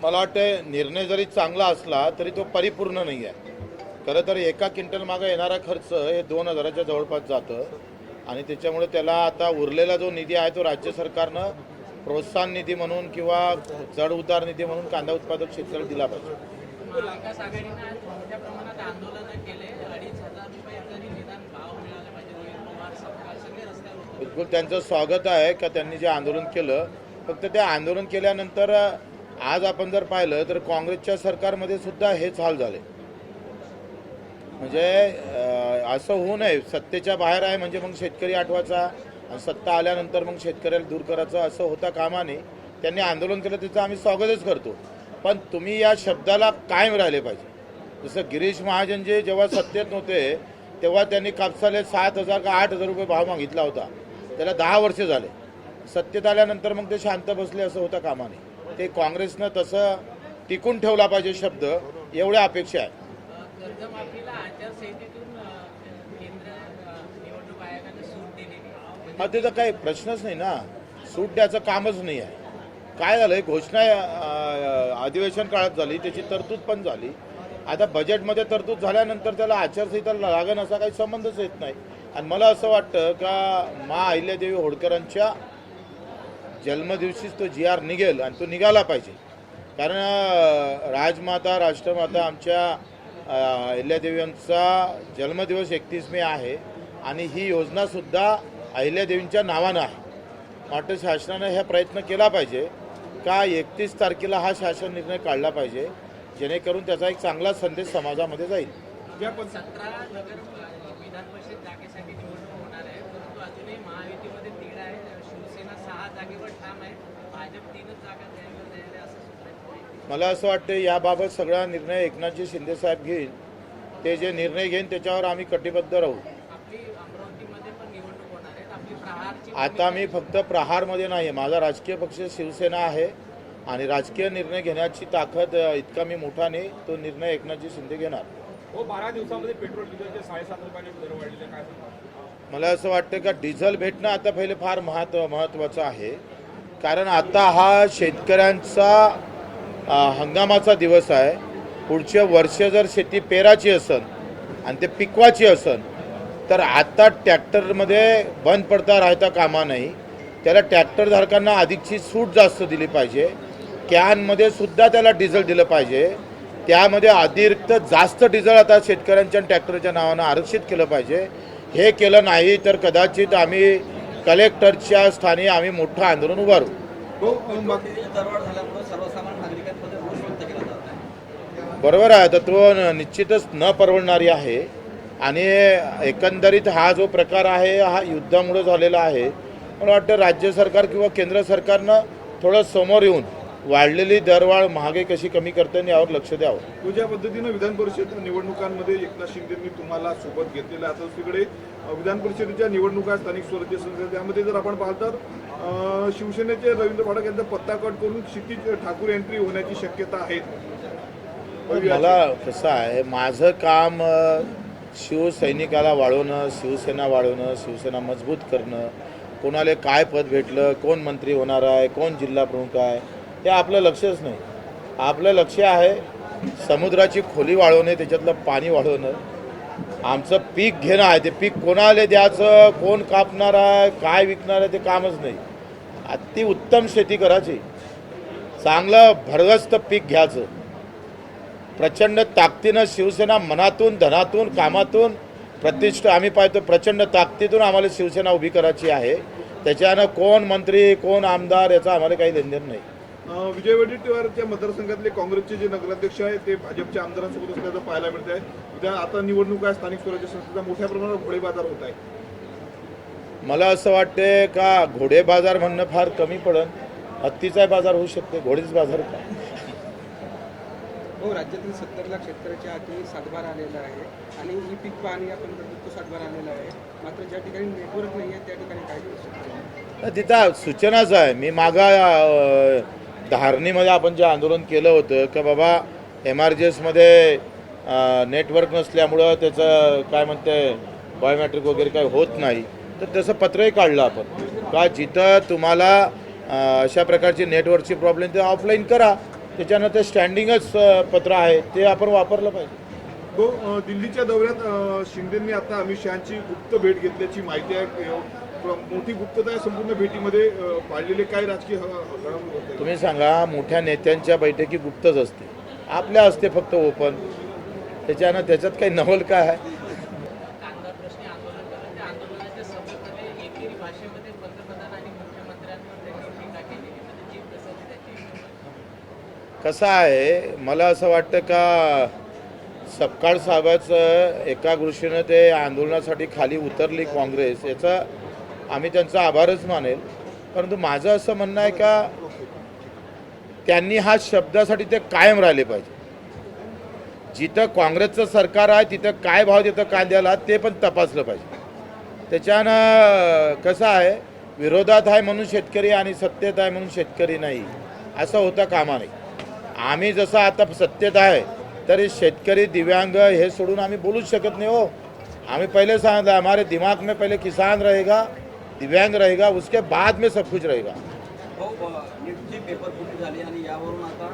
मला वाटतं निर्णय जरी चांगला असला तरी तो परिपूर्ण नाही आहे. खरं तर एका क्विंटल मागे येणारा खर्च हे 2,000च्या जवळपास जातं आणि त्याच्यामुळे त्याला आता उरलेला जो निधी आहे तो राज्य सरकारनं प्रोत्साहन निधी म्हणून किंवा चढ उतार निधी म्हणून कांदा उत्पादक शेतकऱ्याला दिला पाहिजे. महाविकास आघाडीनं आज मोठ्या प्रमाणात आंदोलनं केले. 2,500 रुपये तरी निदान भाव मिळाला पाहिजे. रोहित पवार सगळे रस्त्यावर होते. बिलकुल त्यांचं स्वागत आहे का त्यांनी जे आंदोलन केलं. फक्त ते आंदोलन केल्यानंतर आज आपण जर पाहिलं तर काँग्रेसच्या सरकारमध्ये सुद्धा हेच हाल झाले. म्हणजे असं होऊ नये, सत्तेच्या बाहेर आहे म्हणजे मग शेतकरी आठवायचा आणि सत्ता आल्यानंतर मग शेतकऱ्याला दूर करायचं असं होता कामा नये. त्यांनी आंदोलन केलं त्याचं आम्ही स्वागतच करतो, पण तुम्ही या शब्दाला कायम राहिले पाहिजे. जसं गिरीश महाजन जे जेव्हा सत्तेत नव्हते तेव्हा त्यांनी कापसाले 7,000 का 8,000 रुपये भाव मागितला होता. त्याला 10 वर्ष झाले. सत्तेत आल्यानंतर मग ते शांत बसले असं होता कामा नये. ते काँग्रेसनं तसं टिकून ठेवला पाहिजे शब्द, एवढ्या अपेक्षा आहे. कर्जमाफीला आचारसंहितेतून केंद्र निवडणूक आयोगानं सूट दिलेली. हा त्याचा काही प्रश्नच नाही ना, सूट द्यायचं कामच नाही आहे. काय झालंय, घोषणा अधिवेशन काळात झाली, त्याची तरतूद पण झाली. आता बजेटमध्ये तरतूद झाल्यानंतर त्याला आचारसंहिता लागेल असा काही संबंधच येत नाही. आणि मला असं वाटतं का अहिल्यादेवी होळकरांच्या जन्मदिवशीच तो GR निघेल आणि तो निघाला पाहिजे. कारण राजमाता राष्ट्रमाता आमच्या अहिल्यादेवी यांचा जन्मदिवस 31 मे आहे आणि ही योजनासुद्धा अहिल्यादेवींच्या नावानं आहे. वाटतं शासनानं हा प्रयत्न केला पाहिजे का 31 तारखेला हा शासन निर्णय काढला पाहिजे, जेणेकरून त्याचा एक चांगला संदेश समाजामध्ये जाईल. 17 नगर विधान परिषद जागेसाठी निवडणूक होणार आहे, परंतु अजूनही महायुतीमध्ये 3 आहे. शिवसेना 6 जागेवर ठाम आहे. भाजप 3च जागा द्यायला तयार आहे असं सुद्धा. मला असं वाटतं याबाबत सगळा निर्णय एकनाथजी शिंदे साहेब घेईल. ते जे निर्णय घेईन त्याच्यावर आम्ही कटिबद्ध राहू. आपली अमरावतीमध्ये पण निवडणूक होणार आहे. आपली प्रहारची आता मी फक्त प्रहारमध्ये नाही, माझा राजकीय पक्ष शिवसेना आहे आणि राजकीय निर्णय घेण्याची ताकद इतका मी मोठा नाही. तो निर्णय एकनाथजी शिंदे घेणार. 12 दिवसामध्ये पेट्रोल डिझेलचे 7.5 रुपयाने दर वाढलेले काय सांगता? मला असं वाटतं का डिझेल भेटणं आता पहिले फार महत्त्वाचं आहे. कारण आता हा शेतकऱ्यांचा हंगामाचा दिवस आहे. पुढचे वर्ष जर शेती पेराची असेल आणि ते पिकवाची असेल तर आता ट्रॅक्टरमध्ये बंद पडता राहता कामा नाही. त्याला ट्रॅक्टरधारकांना अधिकची सूट जास्त दिली पाहिजे. कॅनमध्ये सुद्धा त्याला डिझेल दिलं पाहिजे. त्यामध्ये अतिरिक्त जास्त डिझेल आता शेतकऱ्यांच्या ट्रॅक्टरच्या नावानं आरक्षित केलं पाहिजे. हे केलं नाही तर कदाचित आम्ही कलेक्टरच्या स्थानी आम्ही मोठं आंदोलन उभारू. बरोबर आहे, तर तो निश्चितच न परवडणारी आहे. आणि एकंदरीत हा जो प्रकार आहे हा युद्धामुळे झालेला आहे. मला वाटतं राज्य सरकार किंवा केंद्र सरकारनं थोडं समोर येऊन वाढलेली दरवाढ महागाई कशी कमी करता येईल यावर लक्ष द्यावं. तुझ्या पद्धतीनं विधान परिषद निवडणुकांमध्ये एकनाथ शिंदेंनी तुम्हाला सोबत घेतलेलं आहे. आता दुसरीकडे विधान परिषदेच्या निवडणुका स्थानिक स्वराज्य संस्था त्यामध्ये जर आपण पाहिलं तर शिवसेनेचे रवींद्र फाटक यांचा पत्ता कट करून क्षितिज ठाकूर एंट्री होण्याची शक्यता आहे. मला कसं आहे, माझं काम शिवसैनिकाला वाढवणं, शिवसेना वाढवणं, शिवसेना मजबूत करणं, कोणाला काय पद भेटलं, कोण मंत्री होणार आहे, कोण जिल्हा प्रमुख आहे, हे आपलं लक्षच नाही. आपलं लक्ष आहे समुद्राची खोली वाढवणे, त्याच्यातलं पाणी वाढवणं, आमचं पीक घेणं आहे. ते पीक कोणाला द्यायचं, कोण कापणार आहे, काय विकणार आहे, ते कामच नाही. अति उत्तम शेती करायची, चांगलं भरगस्त पीक घ्यायचं. प्रचंड ताकदीनं शिवसेना मनातून, धनातून, कामातून, प्रतिष्ठा आम्ही पाहतो. प्रचंड ताकदीतून आम्हाला शिवसेना उभी करायची आहे. त्याच्यानं कोण मंत्री, कोण आमदार याचा आम्हाला काही लेनदेन नाही. विजय वडेट्टीवारच्या मतदारसंघातले काँग्रेसचे जे नगराध्यक्ष आहेत ते भाजपच्या आमदारांसोबत असल्याचं पाहायला मिळत आहे. उद्या आता निवडणूक आहे, स्थानिक स्वराज्य संस्थेचा मोठ्या प्रमाणावर घोडेबाजार होत आहे. मला असं वाटते का घोडे बाजार म्हणणं फार कमी पडन, हत्तीचा बाजार होऊ शकते, घोडेच बाजार का. हो, राज्यातील 70 लाख शेतकऱ्याच्या हाती सातबार आलेला आहे आणि ही पीक पाहणी आपण करतो तो सातबार आलेला आहे. मात्र ज्या ठिकाणी नेटवर्क नाही आहे त्या ठिकाणी काय करू शकतो? तिथं सूचनाच आहे. मी मागा धारणीमध्ये आपण जे आंदोलन केलं होतं का बाबा MRGSमध्ये नेटवर्क नसल्यामुळं त्याचं काय म्हणते बायोमेट्रिक वगैरे काय होत नाही, तर तसं पत्रही काढलं आपण का जिथं तुम्हाला अशा प्रकारची नेटवर्कची प्रॉब्लेम ते ऑफलाईन करा. त्याच्यानंतर स्टँडिंगच पत्र आहे ते आपण वापरलं पाहिजे. तो दिल्लीच्या दौऱ्यात शिंदेंनी आता अमित शहाची गुप्त भेट घेतल्याची माहिती आहे. मोठी गुप्तता आहे संपूर्ण भेटीमध्ये पाळलेले काय राजकीय घडामोडी होत आहेत? तुम्ही सांगा, मोठ्या नेत्यांच्या बैठकी गुप्तच असते, आपल्या असते फक्त ओपन. त्याच्यात काही नवल काय आहे? कांदा प्रश्नी आंदोलन करत त्या आंदोलनाच्या समोरमध्ये एकेरी भाषेमध्ये पंतप्रधान आणि मुख्यमंत्र्यांवर त्यांनी टीका केली. जी प्रसिद्धी त्याची कसं आहे, मला असं वाटतं का सपकाळ साहेबाचं एका दृष्टीनं ते आंदोलनासाठी खाली उतरली काँग्रेस, याचा आम्ही त्यांचा आभारच मानेल. परंतु माझं असं म्हणणं आहे का त्यांनी हा शब्दासाठी ते कायम राहिले पाहिजे. जिथं काँग्रेसचं सरकार आहे तिथं काय भाव देतं कांद्याला ते पण तपासलं पाहिजे. त्याच्यानं कसं आहे, विरोधात आहे म्हणून शेतकरी आणि सत्तेत आहे म्हणून शेतकरी नाही, असं होता कामा नाही. आम्ही जसं आता सत्तेत आहे तरी शेतकरी दिव्यांग हे सोडून आम्ही बोलूच शकत नाही हो. आम्ही पहले सांगितलं, हमारे दिमाग में पहले किसान रहेगा, दिव्यांग रहेगा, उसके बाद में सब कुछ रहेगा. हो, नीटची पेपर फुटी झाली आणि यावरून आता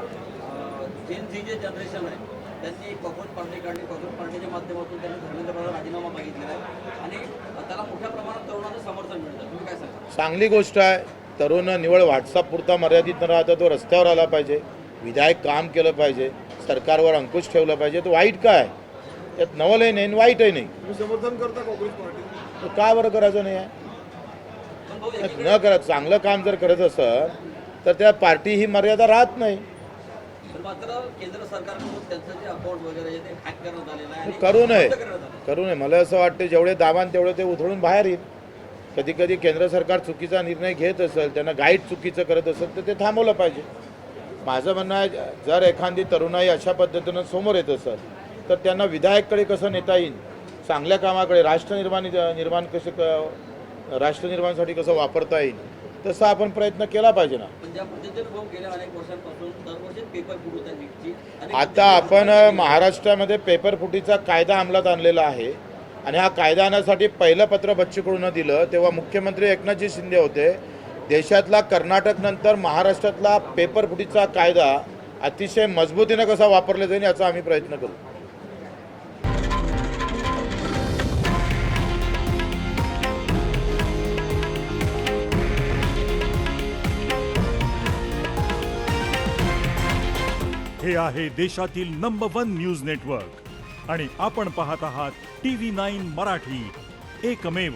जेन झी जे जनरेशन आहे त्यांनी कॉकरोच पार्टी काढली. कॉकरोच पार्टीच्या माध्यमातून त्यांनी धर्मेंद्र प्रधान राजीनामा मागितलेला आहे आणि त्याला मोठ्या प्रमाणात तरुणांचं समर्थन मिळतं. तुम्ही काय सांगा? चांगली गोष्ट आहे. तरुण निवड व्हॉट्सअप पुरता मर्यादित न राहता तो रस्त्यावर आला पाहिजे, विधायक काम केलं पाहिजे, सरकारवर अंकुश ठेवला पाहिजे. तो वाईट काय, त्यात नवलही नाही वाईटही नाही. तुम्ही समर्थन करता काँग्रेस पार्टी? तर का बरं करायचं नाही आहे? पण भाऊ न करत चांगलं काम जर करत असेल तर त्या पार्टी ही मर्यादा राहत नाही. पण मात्र केंद्र सरकारकडून त्यांचं जे अकाउंट वगैरे आहे ते हॅक करण्यात आलेलं आहे आणि करू नये, बंद करण्यात आलं. करू नये. मला असं वाटतं जेवढे दाबान तेवढे ते उधळून बाहेर येईल. कधी कधी केंद्र सरकार चुकीचा निर्णय घेत असेल, त्यांना गाईड चुकीचं करत असेल तर ते थांबवलं पाहिजे. माझं म्हणणं आहे, जर एखादी तरुणाई अशा पद्धतीनं समोर येत असेल तर त्यांना विधायककडे कसं नेता येईल, चांगल्या कामाकडे राष्ट्रनिर्माणासाठी कसं वापरता येईल, तसा आपण प्रयत्न केला पाहिजे ना. पण ज्या पद्धतीने भाऊ गेल्या अनेक वर्षांपासून दरवर्षी पेपर फुट होत आहे नीटची आणि आता आपण महाराष्ट्रामध्ये पेपर फुटीचा कायदा अंमलात आणलेला आहे आणि हा कायदा आणण्यासाठी पहिलं पत्र बच्चू कडूंना दिलं तेव्हा मुख्यमंत्री एकनाथजी शिंदे होते. देशातला कर्नाटकनंतर महाराष्ट्रातला पेपर फुटीचा कायदा अतिशय मजबूतीनं कसा वापरला जाईल याचा आम्ही प्रयत्न करू. हे आहे देशातील नंबर 1 न्यूज नेटवर्क आणि आपण पाहत आहात TV9 मराठी, एकमेव.